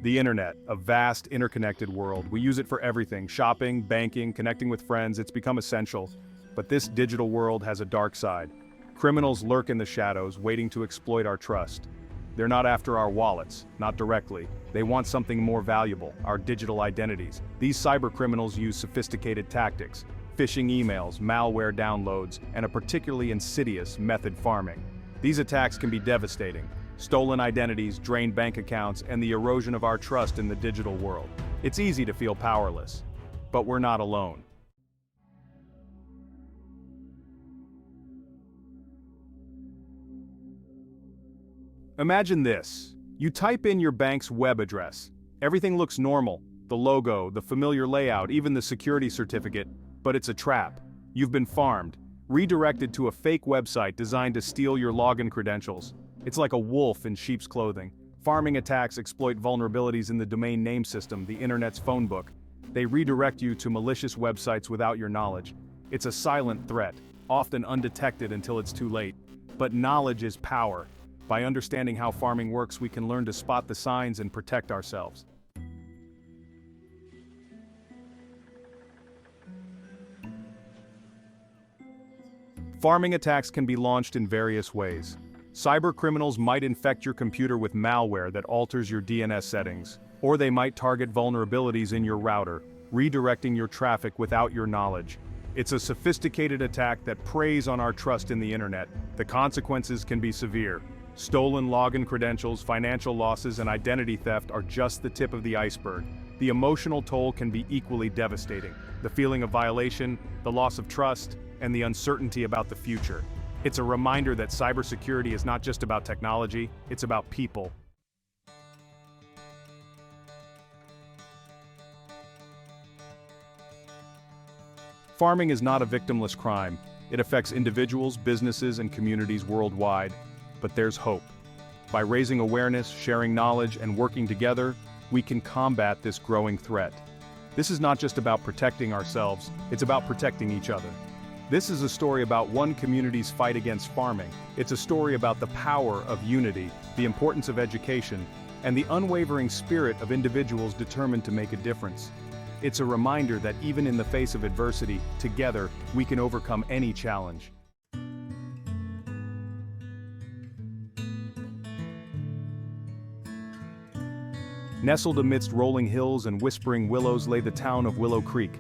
The internet, a vast, interconnected world. We use it for everything: shopping, banking, connecting with friends. It's become essential. But this digital world has a dark side. Criminals lurk in the shadows, waiting to exploit our trust. They're not after our wallets, not directly. They want something more valuable: our digital identities. These cybercriminals use sophisticated tactics: phishing emails, malware downloads, and a particularly insidious method: pharming. These attacks can be devastating. Stolen identities, drained bank accounts, and the erosion of our trust in the digital world. It's easy to feel powerless. But we're not alone. Imagine this. You type in your bank's web address. Everything looks normal: the logo, the familiar layout, even the security certificate. But it's a trap. You've been farmed, redirected to a fake website designed to steal your login credentials. It's like a wolf in sheep's clothing. Pharming attacks exploit vulnerabilities in the domain name system, the internet's phone book. They redirect you to malicious websites without your knowledge. It's a silent threat, often undetected until it's too late. But knowledge is power. By understanding how pharming works, we can learn to spot the signs and protect ourselves. Pharming attacks can be launched in various ways. Cybercriminals might infect your computer with malware that alters your DNS settings, or they might target vulnerabilities in your router, redirecting your traffic without your knowledge. It's a sophisticated attack that preys on our trust in the internet. The consequences can be severe. Stolen login credentials, financial losses, and identity theft are just the tip of the iceberg. The emotional toll can be equally devastating: the feeling of violation, the loss of trust, and the uncertainty about the future. It's a reminder that cybersecurity is not just about technology, it's about people. Pharming is not a victimless crime. It affects individuals, businesses, and communities worldwide. But there's hope. By raising awareness, sharing knowledge, and working together, we can combat this growing threat. This is not just about protecting ourselves, it's about protecting each other. This is a story about one community's fight against pharming. It's a story about the power of unity, the importance of education, and the unwavering spirit of individuals determined to make a difference. It's a reminder that even in the face of adversity, together, we can overcome any challenge. Nestled amidst rolling hills and whispering willows lay the town of Willow Creek,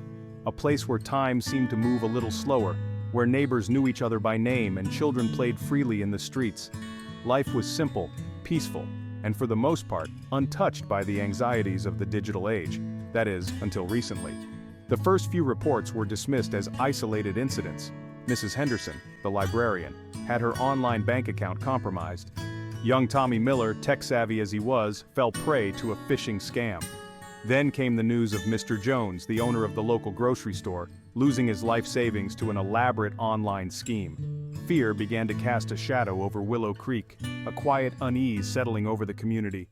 a place where time seemed to move a little slower, where neighbors knew each other by name and children played freely in the streets. Life was simple, peaceful, and for the most part, untouched by the anxieties of the digital age. That is, until recently. The first few reports were dismissed as isolated incidents. Mrs. Henderson, the librarian, had her online bank account compromised. Young Tommy Miller, tech-savvy as he was, fell prey to a phishing scam. Then came the news of Mr. Jones, the owner of the local grocery store, losing his life savings to an elaborate online scheme. Fear began to cast a shadow over Willow Creek, a quiet unease settling over the community.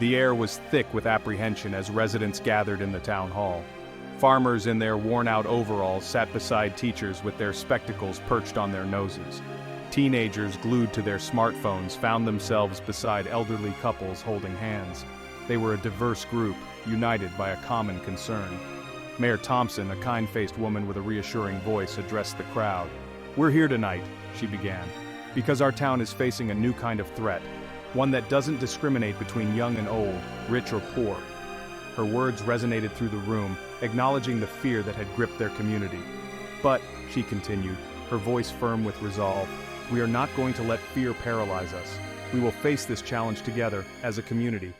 The air was thick with apprehension as residents gathered in the town hall. Farmers in their worn-out overalls sat beside teachers with their spectacles perched on their noses. Teenagers glued to their smartphones found themselves beside elderly couples holding hands. They were a diverse group, united by a common concern. Mayor Thompson, a kind-faced woman with a reassuring voice, addressed the crowd. "We're here tonight," she began, "because our town is facing a new kind of threat, one that doesn't discriminate between young and old, rich or poor." Her words resonated through the room, acknowledging the fear that had gripped their community. "But," she continued, her voice firm with resolve, "we are not going to let fear paralyze us. We will face this challenge together, as a community."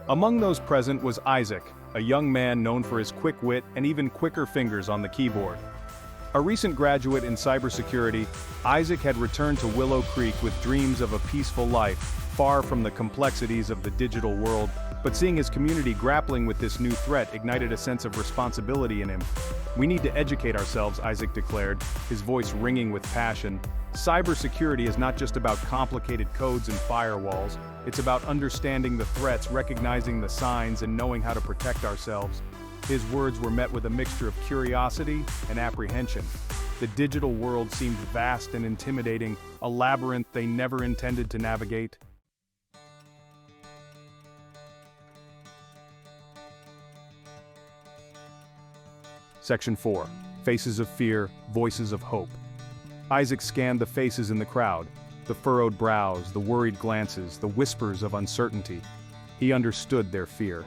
Among those present was Isaac, a young man known for his quick wit and even quicker fingers on the keyboard. A recent graduate in cybersecurity, Isaac had returned to Willow Creek with dreams of a peaceful life, far from the complexities of the digital world. But seeing his community grappling with this new threat ignited a sense of responsibility in him. "We need to educate ourselves," Isaac declared, his voice ringing with passion. "Cybersecurity is not just about complicated codes and firewalls, it's about understanding the threats, recognizing the signs, and knowing how to protect ourselves." His words were met with a mixture of curiosity and apprehension. The digital world seemed vast and intimidating, a labyrinth they never intended to navigate. Section 4. Faces of Fear, Voices of Hope. Isaac scanned the faces in the crowd, the furrowed brows, the worried glances, the whispers of uncertainty. He understood their fear.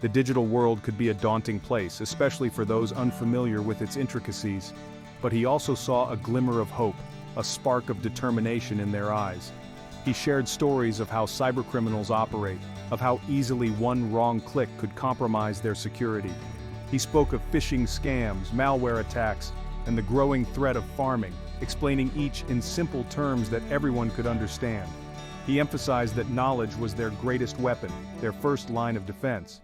The digital world could be a daunting place, especially for those unfamiliar with its intricacies. But he also saw a glimmer of hope, a spark of determination in their eyes. He shared stories of how cybercriminals operate, of how easily one wrong click could compromise their security. He spoke of phishing scams, malware attacks, and the growing threat of pharming, explaining each in simple terms that everyone could understand. He emphasized that knowledge was their greatest weapon, their first line of defense.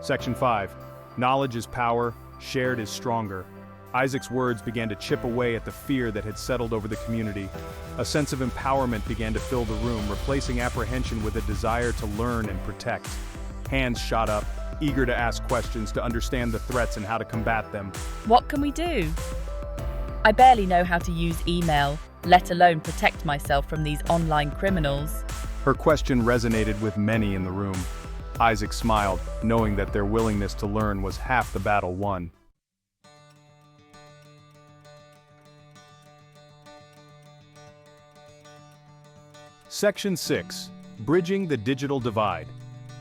Section 5. Knowledge is power, shared is stronger. Isaac's words began to chip away at the fear that had settled over the community. A sense of empowerment began to fill the room, replacing apprehension with a desire to learn and protect. Hands shot up, eager to ask questions, to understand the threats and how to combat them. What can we do? I barely know how to use email, let alone protect myself from these online criminals. Her question resonated with many in the room. Isaac smiled, knowing that their willingness to learn was half the battle won. Section 6. Bridging the Digital Divide.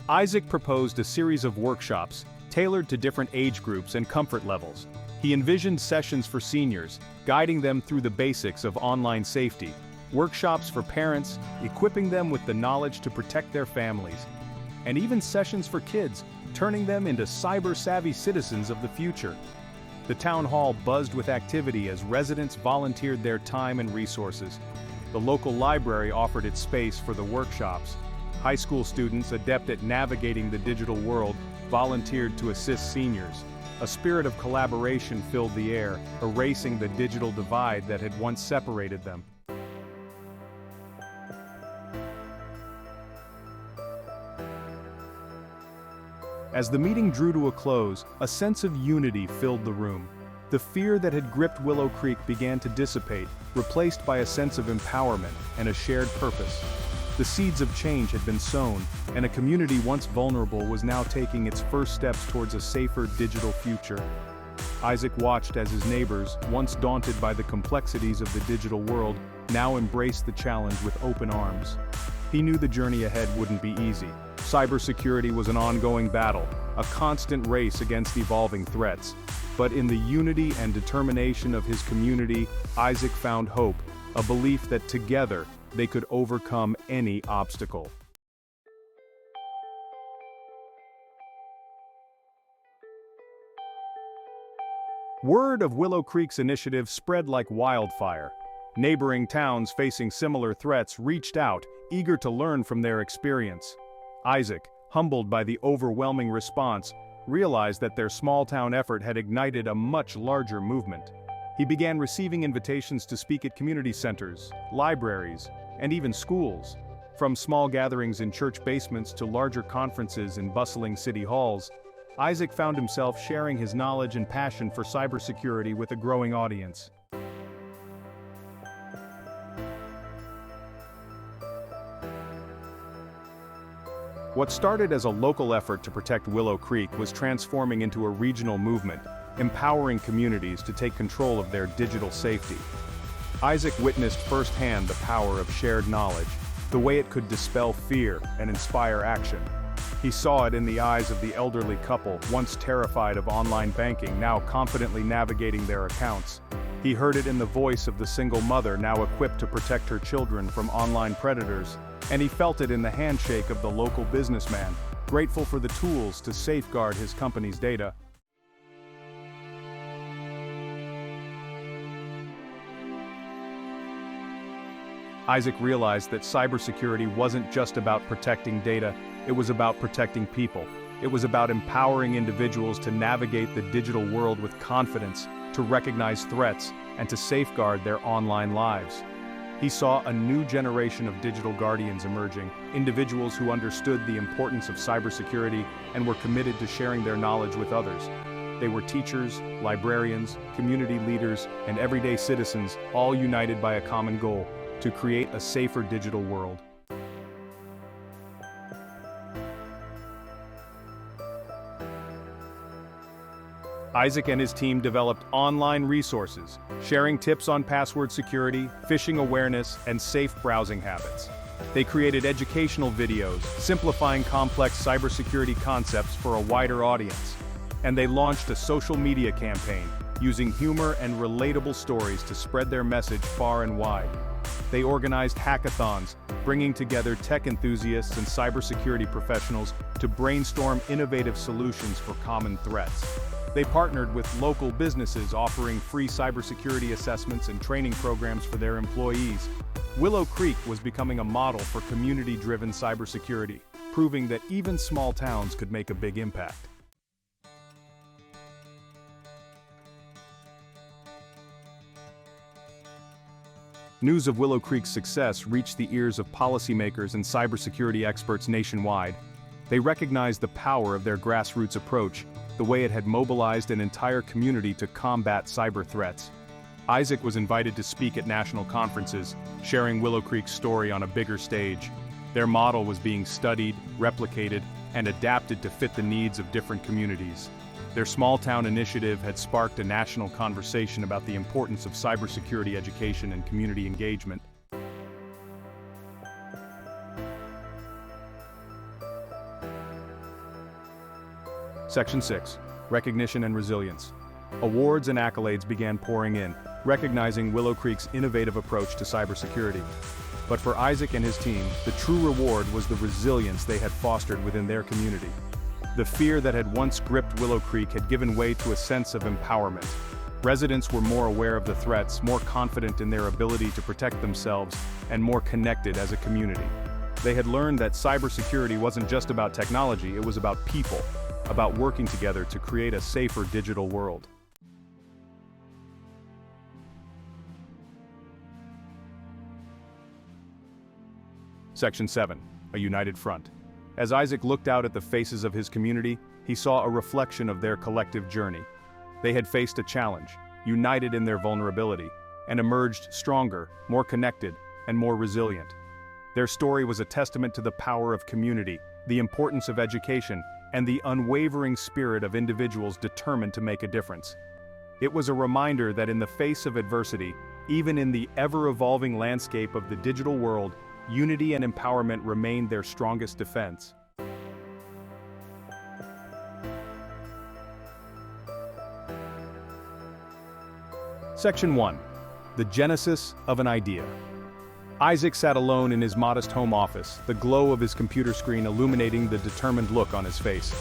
Isaac proposed a series of workshops, tailored to different age groups and comfort levels. He envisioned sessions for seniors, guiding them through the basics of online safety, workshops for parents, equipping them with the knowledge to protect their families, and even sessions for kids, turning them into cyber-savvy citizens of the future. The town hall buzzed with activity as residents volunteered their time and resources. The local library offered its space for the workshops. High school students, adept at navigating the digital world, volunteered to assist seniors. A spirit of collaboration filled the air, erasing the digital divide that had once separated them. As the meeting drew to a close, a sense of unity filled the room. The fear that had gripped Willow Creek began to dissipate, replaced by a sense of empowerment and a shared purpose. The seeds of change had been sown, and a community once vulnerable was now taking its first steps towards a safer digital future. Isaac watched as his neighbors, once daunted by the complexities of the digital world, now embraced the challenge with open arms. He knew the journey ahead wouldn't be easy. Cybersecurity was an ongoing battle, a constant race against evolving threats. But in the unity and determination of his community, Isaac found hope, a belief that together they could overcome any obstacle. Word of Willow Creek's initiative spread like wildfire. Neighboring towns facing similar threats reached out, eager to learn from their experience. Isaac, humbled by the overwhelming response, realized that their small-town effort had ignited a much larger movement. He began receiving invitations to speak at community centers, libraries, and even schools. From small gatherings in church basements to larger conferences in bustling city halls, Isaac found himself sharing his knowledge and passion for cybersecurity with a growing audience. What started as a local effort to protect Willow Creek was transforming into a regional movement, empowering communities to take control of their digital safety. Isaac witnessed firsthand the power of shared knowledge, the way it could dispel fear and inspire action. He saw it in the eyes of the elderly couple, once terrified of online banking, now confidently navigating their accounts. He heard it in the voice of the single mother, now equipped to protect her children from online predators. And he felt it in the handshake of the local businessman, grateful for the tools to safeguard his company's data. Isaac realized that cybersecurity wasn't just about protecting data, it was about protecting people. It was about empowering individuals to navigate the digital world with confidence, to recognize threats, and to safeguard their online lives. He saw a new generation of digital guardians emerging, individuals who understood the importance of cybersecurity and were committed to sharing their knowledge with others. They were teachers, librarians, community leaders, and everyday citizens, all united by a common goal: to create a safer digital world. Isaac and his team developed online resources, sharing tips on password security, phishing awareness, and safe browsing habits. They created educational videos, simplifying complex cybersecurity concepts for a wider audience. And they launched a social media campaign, using humor and relatable stories to spread their message far and wide. They organized hackathons, bringing together tech enthusiasts and cybersecurity professionals to brainstorm innovative solutions for common threats. They partnered with local businesses offering free cybersecurity assessments and training programs for their employees. Willow Creek was becoming a model for community-driven cybersecurity, proving that even small towns could make a big impact. News of Willow Creek's success reached the ears of policymakers and cybersecurity experts nationwide. They recognized the power of their grassroots approach, the way it had mobilized an entire community to combat cyber threats. Isaac was invited to speak at national conferences, sharing Willow Creek's story on a bigger stage. Their model was being studied, replicated, and adapted to fit the needs of different communities. Their small-town initiative had sparked a national conversation about the importance of cybersecurity education and community engagement. Section 6. Recognition and Resilience. Awards and accolades began pouring in, recognizing Willow Creek's innovative approach to cybersecurity. But for Isaac and his team, the true reward was the resilience they had fostered within their community. The fear that had once gripped Willow Creek had given way to a sense of empowerment. Residents were more aware of the threats, more confident in their ability to protect themselves, and more connected as a community. They had learned that cybersecurity wasn't just about technology, it was about people, about working together to create a safer digital world. Section 7. A United Front. As Isaac looked out at the faces of his community, he saw a reflection of their collective journey. They had faced a challenge, united in their vulnerability, and emerged stronger, more connected, and more resilient. Their story was a testament to the power of community, the importance of education, and the unwavering spirit of individuals determined to make a difference. It was a reminder that in the face of adversity, even in the ever-evolving landscape of the digital world, unity and empowerment remained their strongest defense. Section 1. The Genesis of an Idea. Isaac sat alone in his modest home office, the glow of his computer screen illuminating the determined look on his face.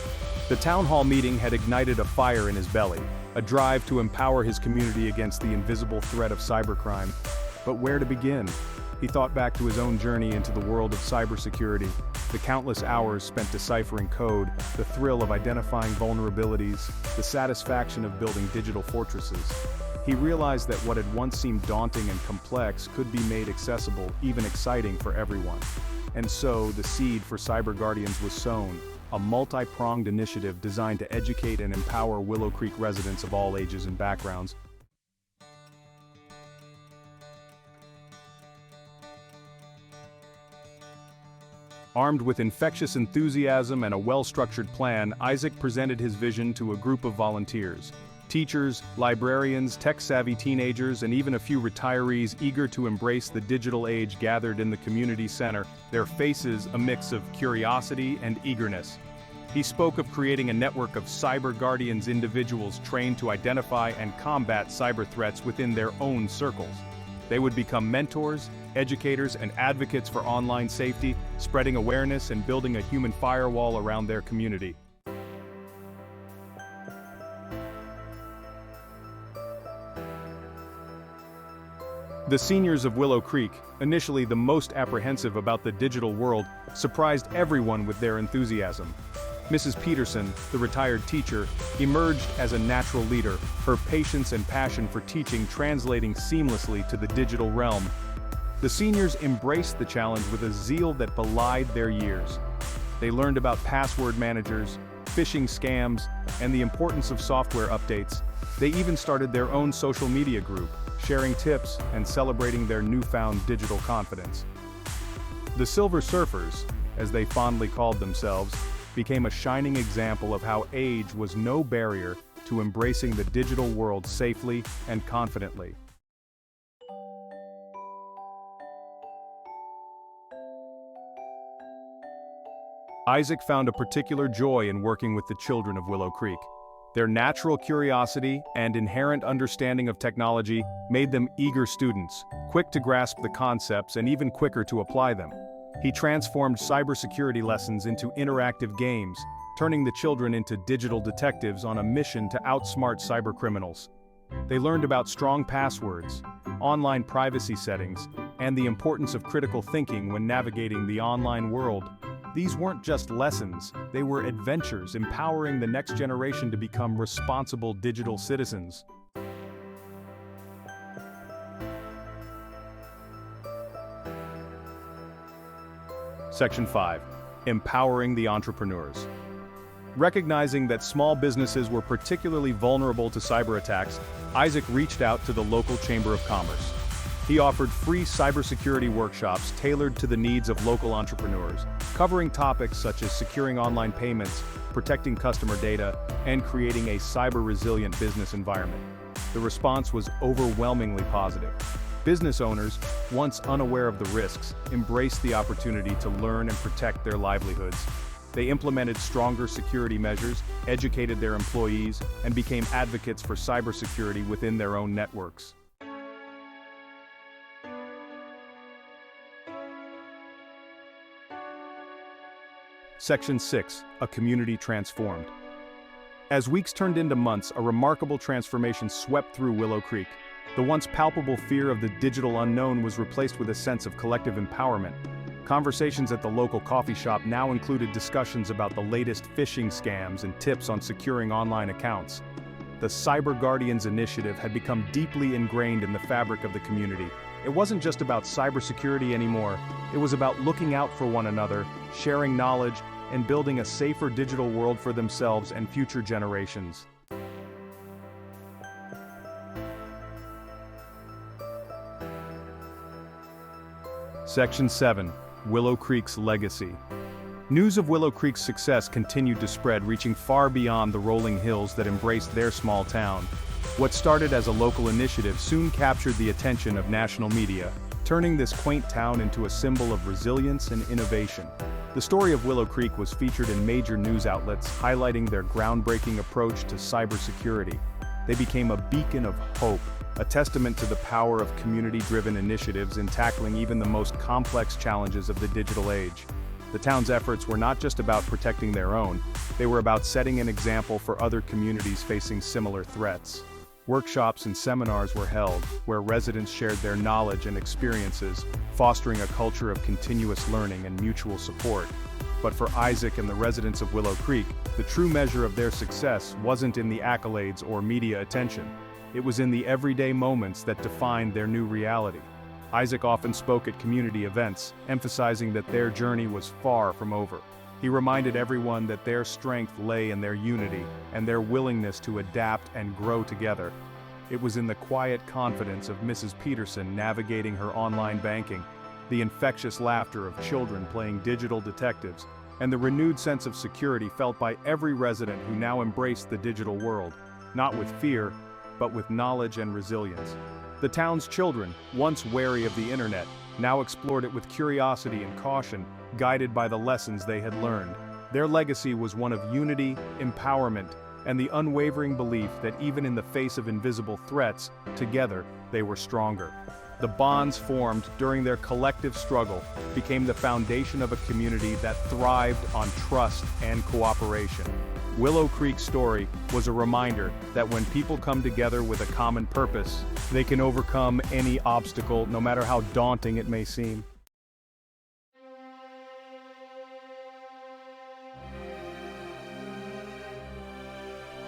The town hall meeting had ignited a fire in his belly, a drive to empower his community against the invisible threat of cybercrime. But where to begin? He thought back to his own journey into the world of cybersecurity, the countless hours spent deciphering code, the thrill of identifying vulnerabilities, the satisfaction of building digital fortresses. He realized that what had once seemed daunting and complex could be made accessible, even exciting for everyone. And so, the seed for Cyber Guardians was sown, a multi-pronged initiative designed to educate and empower Willow Creek residents of all ages and backgrounds. Armed with infectious enthusiasm and a well-structured plan, Isaac presented his vision to a group of volunteers. Teachers, librarians, tech-savvy teenagers, and even a few retirees eager to embrace the digital age gathered in the community center, their faces a mix of curiosity and eagerness. He spoke of creating a network of Cyber Guardians, individuals trained to identify and combat cyber threats within their own circles. They would become mentors, educators, and advocates for online safety, spreading awareness and building a human firewall around their community. The seniors of Willow Creek, initially the most apprehensive about the digital world, surprised everyone with their enthusiasm. Mrs. Peterson, the retired teacher, emerged as a natural leader, her patience and passion for teaching translating seamlessly to the digital realm. The seniors embraced the challenge with a zeal that belied their years. They learned about password managers, phishing scams, and the importance of software updates. They even started their own social media group, sharing tips and celebrating their newfound digital confidence. The Silver Surfers, as they fondly called themselves, became a shining example of how age was no barrier to embracing the digital world safely and confidently. Isaac found a particular joy in working with the children of Willow Creek. Their natural curiosity and inherent understanding of technology made them eager students, quick to grasp the concepts and even quicker to apply them. He transformed cybersecurity lessons into interactive games, turning the children into digital detectives on a mission to outsmart cybercriminals. They learned about strong passwords, online privacy settings, and the importance of critical thinking when navigating the online world. These weren't just lessons, they were adventures empowering the next generation to become responsible digital citizens. Section 5. Empowering the entrepreneurs. Recognizing that small businesses were particularly vulnerable to cyber attacks, Isaac reached out to the local Chamber of Commerce. He offered free cybersecurity workshops tailored to the needs of local entrepreneurs, covering topics such as securing online payments, protecting customer data, and creating a cyber-resilient business environment. The response was overwhelmingly positive. Business owners, once unaware of the risks, embraced the opportunity to learn and protect their livelihoods. They implemented stronger security measures, educated their employees, and became advocates for cybersecurity within their own networks. Section 6. A community transformed. As weeks turned into months, a remarkable transformation swept through Willow Creek. The once palpable fear of the digital unknown was replaced with a sense of collective empowerment. Conversations at the local coffee shop now included discussions about the latest phishing scams and tips on securing online accounts. The Cyber Guardians initiative had become deeply ingrained in the fabric of the community. It wasn't just about cybersecurity anymore, it was about looking out for one another, sharing knowledge, and building a safer digital world for themselves and future generations. Section 7. Willow Creek's legacy. News of Willow Creek's success continued to spread, reaching far beyond the rolling hills that embraced their small town. What started as a local initiative soon captured the attention of national media, turning this quaint town into a symbol of resilience and innovation. The story of Willow Creek was featured in major news outlets, highlighting their groundbreaking approach to cybersecurity. They became a beacon of hope, a testament to the power of community-driven initiatives in tackling even the most complex challenges of the digital age. The town's efforts were not just about protecting their own, they were about setting an example for other communities facing similar threats. Workshops and seminars were held, where residents shared their knowledge and experiences, fostering a culture of continuous learning and mutual support. But for Isaac and the residents of Willow Creek, the true measure of their success wasn't in the accolades or media attention. It was in the everyday moments that defined their new reality. Isaac often spoke at community events, emphasizing that their journey was far from over. He reminded everyone that their strength lay in their unity and their willingness to adapt and grow together. It was in the quiet confidence of Mrs. Peterson navigating her online banking, the infectious laughter of children playing digital detectives, and the renewed sense of security felt by every resident who now embraced the digital world, not with fear, but with knowledge and resilience. The town's children, once wary of the internet, now explored it with curiosity and caution, guided by the lessons they had learned. Their legacy was one of unity, empowerment, and the unwavering belief that even in the face of invisible threats, together, they were stronger. The bonds formed during their collective struggle became the foundation of a community that thrived on trust and cooperation. Willow Creek's story was a reminder that when people come together with a common purpose, they can overcome any obstacle, no matter how daunting it may seem.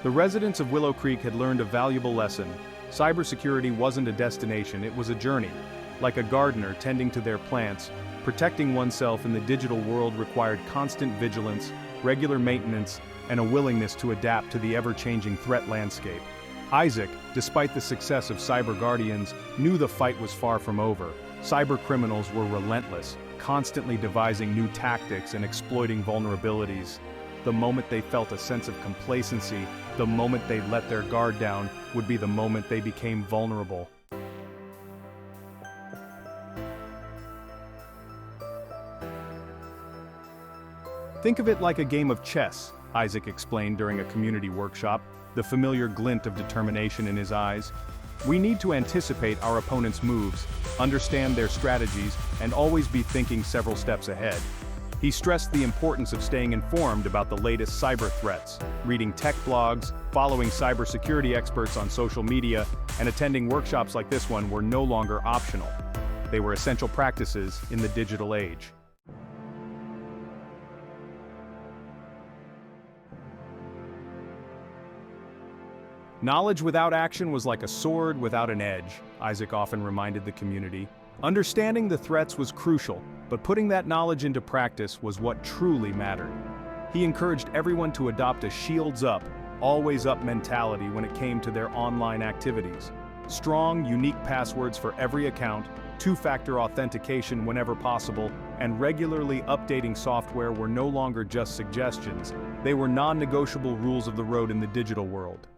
The residents of Willow Creek had learned a valuable lesson. Cybersecurity wasn't a destination, it was a journey. Like a gardener tending to their plants, protecting oneself in the digital world required constant vigilance, regular maintenance, and a willingness to adapt to the ever-changing threat landscape. Isaac, despite the success of Cyber Guardians, knew the fight was far from over. Cyber criminals were relentless, constantly devising new tactics and exploiting vulnerabilities. The moment they felt a sense of complacency, the moment they let their guard down, would be the moment they became vulnerable. Think of it like a game of chess, Isaac explained during a community workshop, the familiar glint of determination in his eyes. We need to anticipate our opponent's moves, understand their strategies, and always be thinking several steps ahead. He stressed the importance of staying informed about the latest cyber threats, reading tech blogs, following cybersecurity experts on social media, and attending workshops like this one were no longer optional. They were essential practices in the digital age. Knowledge without action was like a sword without an edge, Isaac often reminded the community. Understanding the threats was crucial, but putting that knowledge into practice was what truly mattered. He encouraged everyone to adopt a shields up, always up mentality when it came to their online activities. Strong, unique passwords for every account, two-factor authentication whenever possible, and regularly updating software were no longer just suggestions. They were non-negotiable rules of the road in the digital world.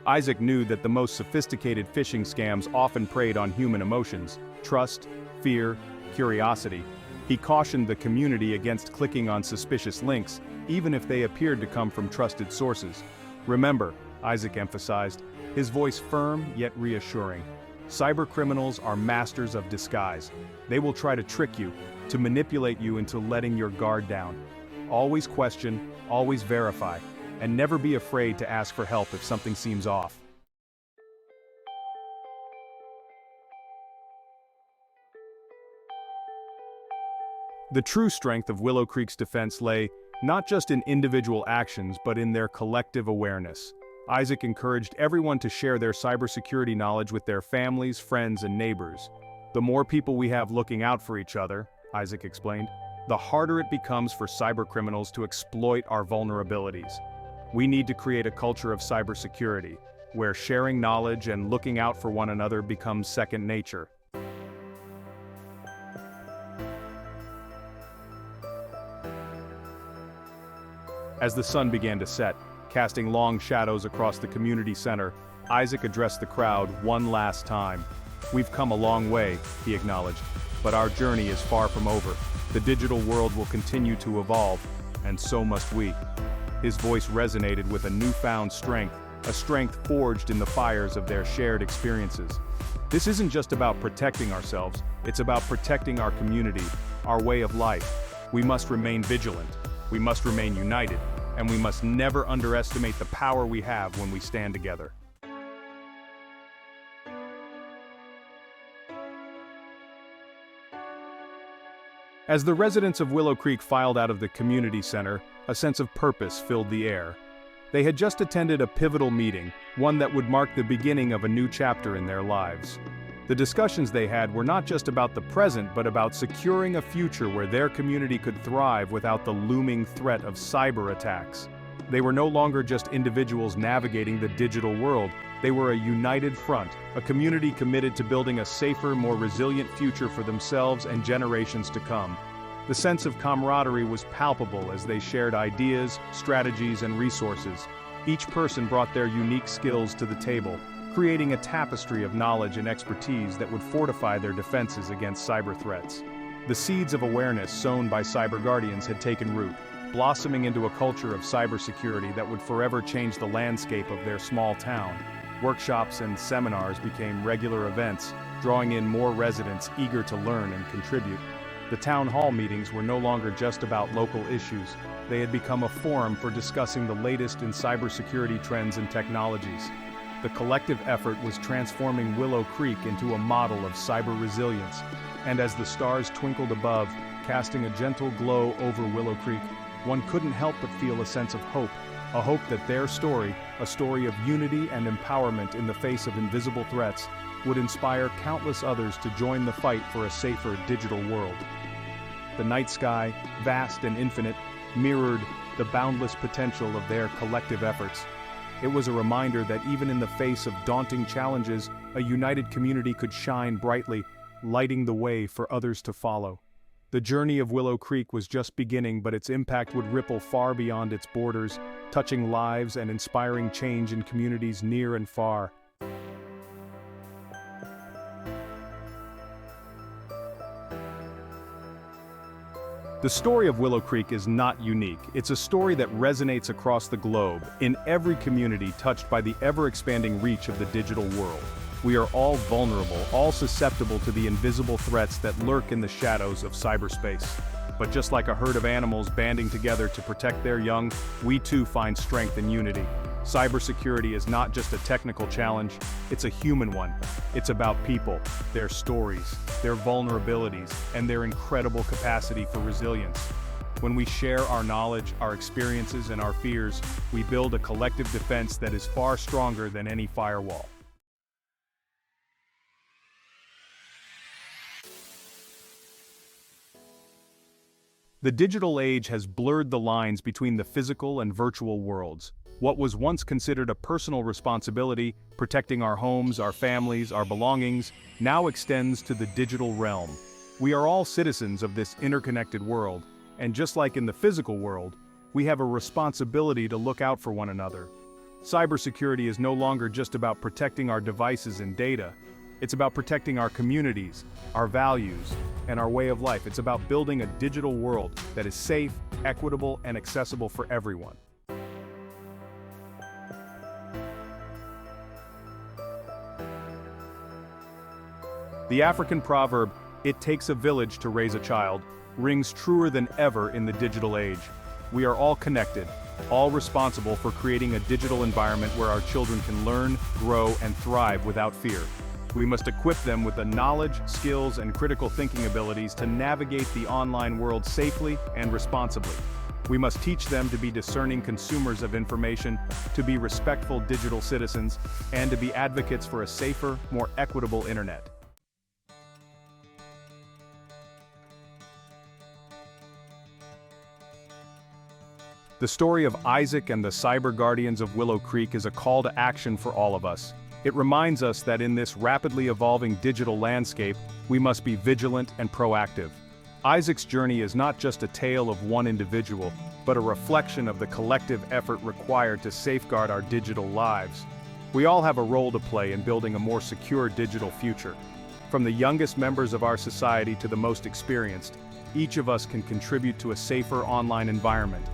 Isaac knew that the most sophisticated phishing scams often preyed on human emotions: trust, fear, curiosity. He cautioned the community against clicking on suspicious links, even if they appeared to come from trusted sources. Remember, Isaac emphasized, his voice firm yet reassuring. Cybercriminals are masters of disguise. They will try to trick you, to manipulate you into letting your guard down. Always question, always verify, and never be afraid to ask for help if something seems off. The true strength of Willow Creek's defense lay not just in individual actions but in their collective awareness. Isaac encouraged everyone to share their cybersecurity knowledge with their families, friends, and neighbors. The more people we have looking out for each other, Isaac explained, the harder it becomes for cybercriminals to exploit our vulnerabilities. We need to create a culture of cybersecurity, where sharing knowledge and looking out for one another becomes second nature. As the sun began to set, casting long shadows across the community center, Isaac addressed the crowd one last time. "We've come a long way," he acknowledged, "but our journey is far from over. The digital world will continue to evolve, and so must we." His voice resonated with a newfound strength, a strength forged in the fires of their shared experiences. This isn't just about protecting ourselves, it's about protecting our community, our way of life. We must remain vigilant, we must remain united, and we must never underestimate the power we have when we stand together. As the residents of Willow Creek filed out of the community center, a sense of purpose filled the air. They had just attended a pivotal meeting, one that would mark the beginning of a new chapter in their lives. The discussions they had were not just about the present, but about securing a future where their community could thrive without the looming threat of cyber attacks. They were no longer just individuals navigating the digital world. They were a united front, a community committed to building a safer, more resilient future for themselves and generations to come. The sense of camaraderie was palpable as they shared ideas, strategies, and resources. Each person brought their unique skills to the table, creating a tapestry of knowledge and expertise that would fortify their defenses against cyber threats. The seeds of awareness sown by Cyber Guardians had taken root, blossoming into a culture of cybersecurity that would forever change the landscape of their small town. Workshops and seminars became regular events, drawing in more residents eager to learn and contribute. The town hall meetings were no longer just about local issues. They had become a forum for discussing the latest in cybersecurity trends and technologies. The collective effort was transforming Willow Creek into a model of cyber resilience, and as the stars twinkled above, casting a gentle glow over Willow Creek, one couldn't help but feel a sense of hope, a hope that their story, a story of unity and empowerment in the face of invisible threats, would inspire countless others to join the fight for a safer digital world. The night sky, vast and infinite, mirrored the boundless potential of their collective efforts. It was a reminder that even in the face of daunting challenges, a united community could shine brightly, lighting the way for others to follow. The journey of Willow Creek was just beginning, but its impact would ripple far beyond its borders, touching lives and inspiring change in communities near and far. The story of Willow Creek is not unique. It's a story that resonates across the globe, in every community touched by the ever-expanding reach of the digital world. We are all vulnerable, all susceptible to the invisible threats that lurk in the shadows of cyberspace. But just like a herd of animals banding together to protect their young, we too find strength in unity. Cybersecurity is not just a technical challenge, it's a human one. It's about people, their stories, their vulnerabilities, and their incredible capacity for resilience. When we share our knowledge, our experiences, and our fears, we build a collective defense that is far stronger than any firewall. The digital age has blurred the lines between the physical and virtual worlds. What was once considered a personal responsibility, protecting our homes, our families, our belongings, now extends to the digital realm. We are all citizens of this interconnected world, and just like in the physical world, we have a responsibility to look out for one another. Cybersecurity is no longer just about protecting our devices and data. It's about protecting our communities, our values, and our way of life. It's about building a digital world that is safe, equitable, and accessible for everyone. The African proverb, "It takes a village to raise a child," rings truer than ever in the digital age. We are all connected, all responsible for creating a digital environment where our children can learn, grow, and thrive without fear. We must equip them with the knowledge, skills, and critical thinking abilities to navigate the online world safely and responsibly. We must teach them to be discerning consumers of information, to be respectful digital citizens, and to be advocates for a safer, more equitable internet. The story of Isaac and the cyber guardians of Willow Creek is a call to action for all of us. It reminds us that in this rapidly evolving digital landscape, we must be vigilant and proactive. Isaac's journey is not just a tale of one individual, but a reflection of the collective effort required to safeguard our digital lives. We all have a role to play in building a more secure digital future. From the youngest members of our society to the most experienced, each of us can contribute to a safer online environment.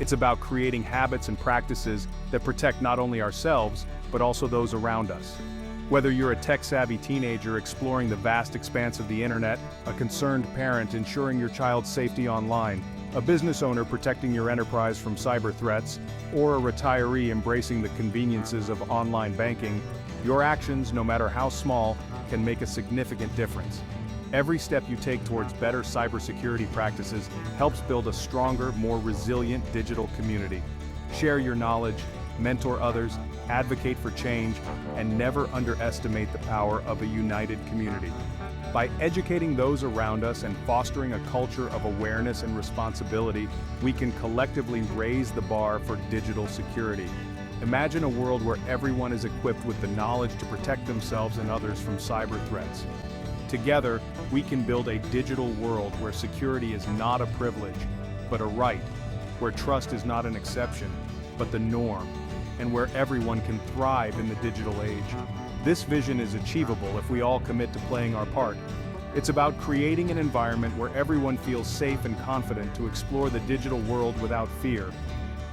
It's about creating habits and practices that protect not only ourselves, but also those around us. Whether you're a tech-savvy teenager exploring the vast expanse of the internet, a concerned parent ensuring your child's safety online, a business owner protecting your enterprise from cyber threats, or a retiree embracing the conveniences of online banking, your actions, no matter how small, can make a significant difference. Every step you take towards better cybersecurity practices helps build a stronger, more resilient digital community. Share your knowledge, mentor others, advocate for change, and never underestimate the power of a united community. By educating those around us and fostering a culture of awareness and responsibility, we can collectively raise the bar for digital security. Imagine a world where everyone is equipped with the knowledge to protect themselves and others from cyber threats. Together, we can build a digital world where security is not a privilege, but a right, where trust is not an exception, but the norm, and where everyone can thrive in the digital age. This vision is achievable if we all commit to playing our part. It's about creating an environment where everyone feels safe and confident to explore the digital world without fear.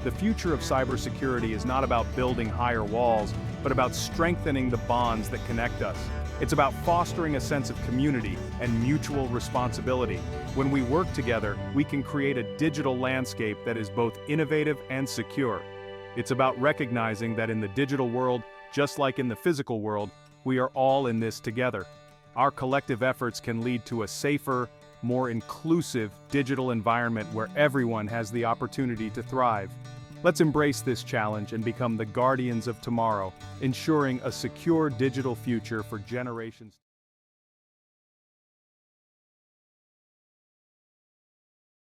The future of cybersecurity is not about building higher walls, but about strengthening the bonds that connect us. It's about fostering a sense of community and mutual responsibility. When we work together, we can create a digital landscape that is both innovative and secure. It's about recognizing that in the digital world, just like in the physical world, we are all in this together. Our collective efforts can lead to a safer, more inclusive digital environment where everyone has the opportunity to thrive. Let's embrace this challenge and become the guardians of tomorrow, ensuring a secure digital future for generations.